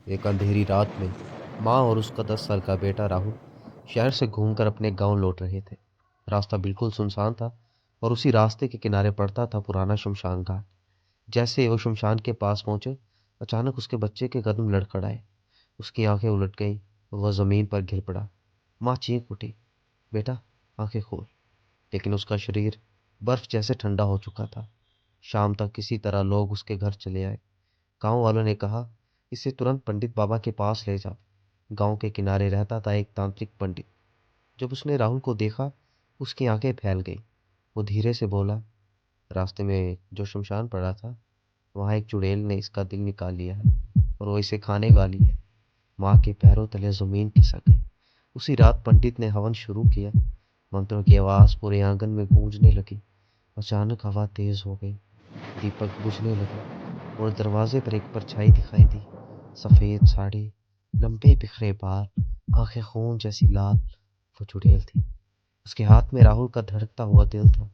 एक अंधेरी रात में माँ और उसका 10 साल का बेटा राहुल शहर से घूमकर अपने गांव लौट रहे थे। रास्ता बिल्कुल सुनसान था और उसी रास्ते के किनारे पड़ता था पुराना शमशान घाट। जैसे वो शमशान के पास पहुंचे, अचानक उसके बच्चे के कदम लड़खड़ाए। उसकी आंखें उलट गईं। वह जमीन पर गिर पड़ा। माँ चीख उठी, बेटा, आंखें खोल। लेकिन उसका शरीर बर्फ जैसे ठंडा हो चुका था। शाम तक किसी तरह लोग उसके घर चले आए। गांव वालों ने कहा, इसे तुरंत पंडित बाबा के पास ले जाओ। गांव के किनारे रहता था एक तांत्रिक पंडित। जब उसने राहुल को देखा, उसकी आंखें फैल गई। वो धीरे से बोला, रास्ते में जो शमशान पड़ा था, वहां एक चुड़ैल ने इसका दिल निकाल लिया है और वो इसे खाने वाली है। माँ के पैरों तले जमीन खिसक गई। उसी रात पंडित ने हवन शुरू किया। मंत्रों की आवाज पूरे आंगन में गूंजने लगी। अचानक हवा तेज हो गई। दीपक बुझने लगे और दरवाजे पर एक परछाई दिखाई दी। सफेद साड़ी, लंबे बिखरे बाल, आंखें खून जैसी लाल। वो चुड़ैल थी। उसके हाथ में राहुल का धड़कता हुआ दिल था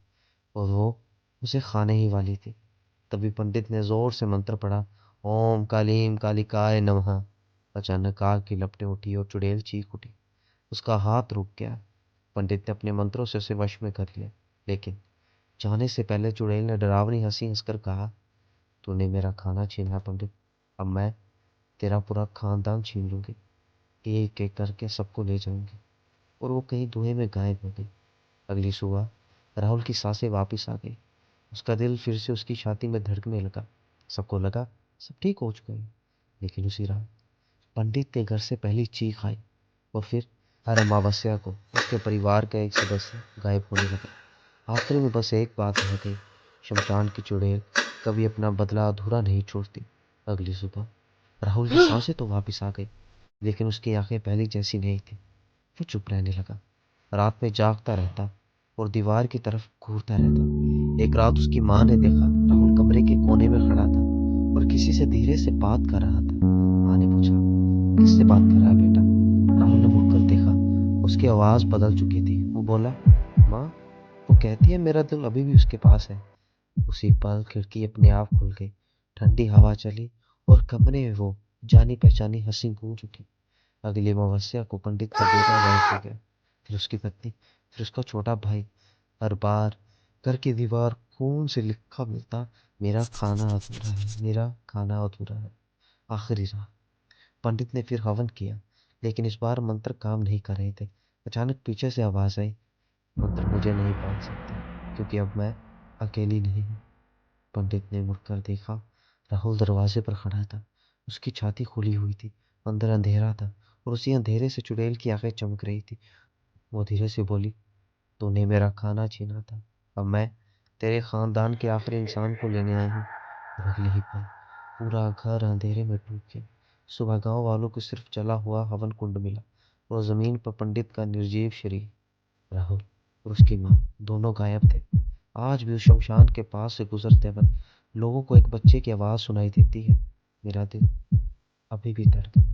और वो उसे खाने ही वाली थी। तभी पंडित ने जोर से मंत्र पढ़ा, ओम कालीम कालिकाय नमः। अचानक आग की लपटें उठी और चुड़ैल चीख उठी। उसका हाथ रुक गया। पंडित ने अपने मंत्रों से उसे वश में कर लिया, लेकिन जाने से पहले चुड़ैल ने डरावनी हंसी हंसकर कहा, तूने मेरा खाना छीना पंडित, अब मैं तेरा पूरा खानदान छीन लूंगी। एक एक करके सबको ले जाऊंगी। और वो कहीं धुएं में गायब हो गई। अगली सुबह राहुल की सांसें वापस आ गई। उसका दिल फिर से उसकी छाती में धड़कने लगा। सबको लगा सब ठीक हो चुका है। लेकिन उसी रात पंडित के घर से पहली चीख आई। और फिर हर अमावस्या को उसके परिवार का एक सदस्य गायब होने लगा। आखिर में बस एक बात रह गई, शमशान की चुड़ैल कभी अपना बदला अधूरा नहीं छोड़ती। अगली सुबह राहुल की सांसें तो वापस आ गई, लेकिन उसकी आंखें पहले जैसी नहीं थी। वो चुप रहने लगा। रात में जागता रहता और दीवार की तरफ घूरता रहता। एक रात उसकी माँ ने देखा, राहुल कमरे के कोने में खड़ा था और किसी से धीरे से बात कर रहा था। माँ ने पूछा, किससे बात कर रहा है बेटा? राहुल ने मुड़कर देखा। उसकी आवाज बदल चुकी थी। वो बोला, माँ, वो कहती है मेरा दिल अभी भी उसके पास है। उसी पल खिड़की अपने आप खुल गई। ठंडी हवा चली और कमरे में वो जानी पहचानी हंसी गूंज उठी। अगली अमावस्या को पंडित का बेटा गायब हो गया। फिर उसकी पत्नी, फिर उसका छोटा भाई। हर बार घर की दीवार खून से लिखा मिलता, मेरा खाना अधूरा है, मेरा खाना अधूरा है। आखिरी रात पंडित ने फिर हवन किया, लेकिन इस बार मंत्र काम नहीं कर रहे थे। अचानक पीछे से आवाज आई, मंत्र मुझे नहीं बांध सकते, क्योंकि अब मैं अकेली नहीं हूँ। पंडित ने मुड़कर देखा। राहुल दरवाजे पर खड़ा था। उसकी छाती खुली हुई थी। अंदर अंधेरा था और उसी अंधेरे से चुड़ैल की आंखें चमक रही थी। वो धीरे से बोली, तूने मेरा खाना छीना था, अब मैं तेरे खानदान के आखिरी इंसान को लेने आई हूँ। और अगले ही पल पूरा घर अंधेरे में डूब गया। सुबह गांव वालों को सिर्फ जला हुआ हवन कुंड मिला और जमीन पर पंडित का निर्जीव शरीर। राहुल और उसकी माँ दोनों गायब थे। आज भी उस शमशान के पास से गुजरते वक्त लोगों को एक बच्चे की आवाज सुनाई देती है, मेरा दिल अभी भी धड़कता है।